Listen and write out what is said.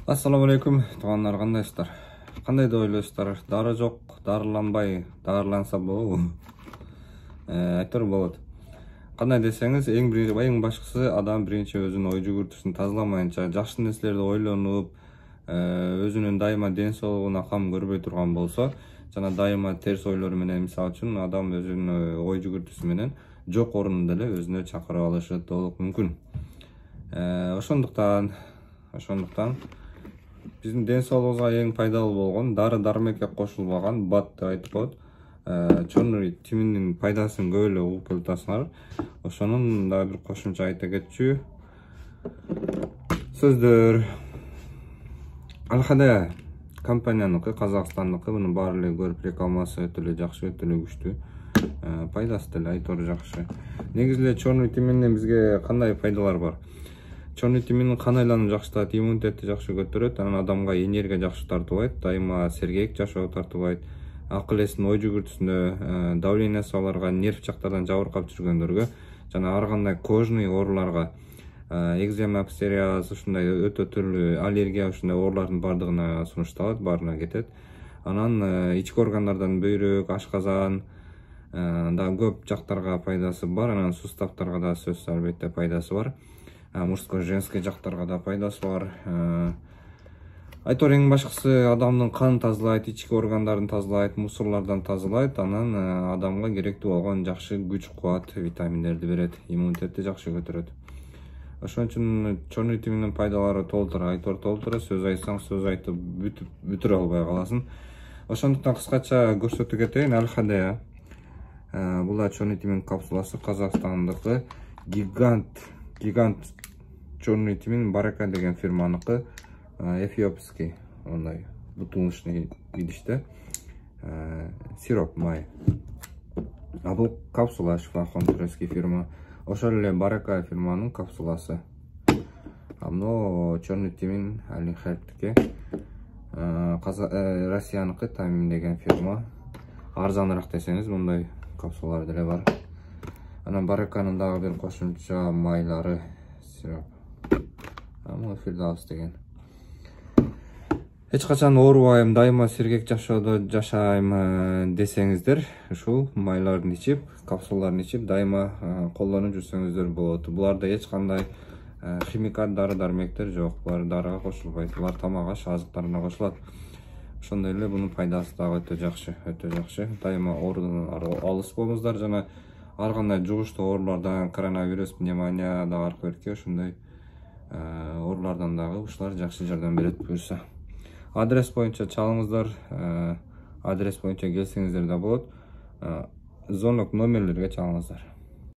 Assalamu alaikum туугандар, кандайсыздар? Кандай деп ойлойсуздар? Дары жок, дарыланбай, дарыланса болобу? Айтор болот. Кандай десеңиз, эң башкысы адам биринчи өзүнүн ой жүгүртүүсүн тазаламайынча, жакшы нерселерди ойлонуп, өзүнүн дайыма ден соолугуна кам көрбөй турган болсо, жана дайыма терс ойлор менен, мисалы үчүн адам өзүнүн ой жүгүртүүсү менен жок орунду деле өзүнө чакырып алышы толук мүмкүн. Ошондуктан биздин ден соолугубузга эң пайдалуу болгон дары дармекке кошулбаган бат деп айтып коет. Черный тиминдин пайдасын көп эле угуп келатасыңар. Ошонун дагы бир кошумча айта кетчү сөздөр. Алхада компанияныкы, Казакстандыкы, муну баары эле көрүп, рекламасы өтө эле жакшы, өтө эле күчтүү. Пайдасы деле айтор жакшы. Негизи эле черный тиминден бизге кандай пайдалар бар? Черный тимин кан айланып жакшыртат, иммунитетти жакшы көтөрөт, анан адамга энергия жакшы тартуулайт, дайыма сергек жашоо тартуулайт, акыл эсин, ой жүгүртүүсүндө давлениясы аларга, нерв жактардан жабыркап жүргөндөргө жана ар кандай кожный ооруларга, экзема, псориаз, ушундай өтө түрлүү аллергия, ушундай оорулардын бардыгына сунушталат, баарына кетет. Анан ички органдардан бөйрөк, ашказан да көп жактарга пайдасы бар, анан суставтарга да сөзсүз албетте пайдасы бар. Мужской, женский жактарга да пайдасы бар. Айтор эң башкысы адамдын канын тазалайт, ички органдарын тазалайт, мусорлордон тазалайт, анан адамга керектүү болгон жакшы күч, кубат, витаминдерди берет, иммунитетти жакшы көтөрөт. Ошон үчүн черный тиминдин пайдалары толтура, айтор толтура, сөз айтсаң сөз айтып бүтүрө албай каласың. Ошондуктан кыскача көрсөтүп кетейин. Алхадея. Бул черный тимин капсуласы, Казакстандыкы, гигант черный тимин Барака деген фирманыкы, эфиопский, ондай бутылочный идиште сироп, май. Бул капсула Шифахон турецкий фирма. Ошол эле Барака фирманын капсуласы. Мына черный тимин Али Хелптике, Россияныкы Тамим деген фирма. Арзаныраак десеңиз, мындай капсулалар деле бар. Анан Бараканын дагы бир кошумча майлары, сироп. Фирдаус деген. Эч качан оорубайм, дайыма сергек жашоодо жашайм десеңиздер, ушул майларды ичип, капсулаларын ичип, дайыма колдонуп жүрсөңүздөр болот. Буларда эч кандай химикат, дары-дармектер жок. Булар дарыга кошулбайт. Булар тамак аш азыктарына кошулат. Ошондой эле бунун пайдасы дагы өтө жакшы, өтө жакшы. Дайыма оорудан алыс болуңуздар, жана ар кандай жугуштуу оорулардан, коронавирус, пневмония да аркы берки, ошондой оорулардан дагы ушулар жакшы жардам берет буюрса. Адрес боюнча чалыңыздар, адрес боюнча келсеңиздер да болот. Звонок номерлерге чалыңыздар.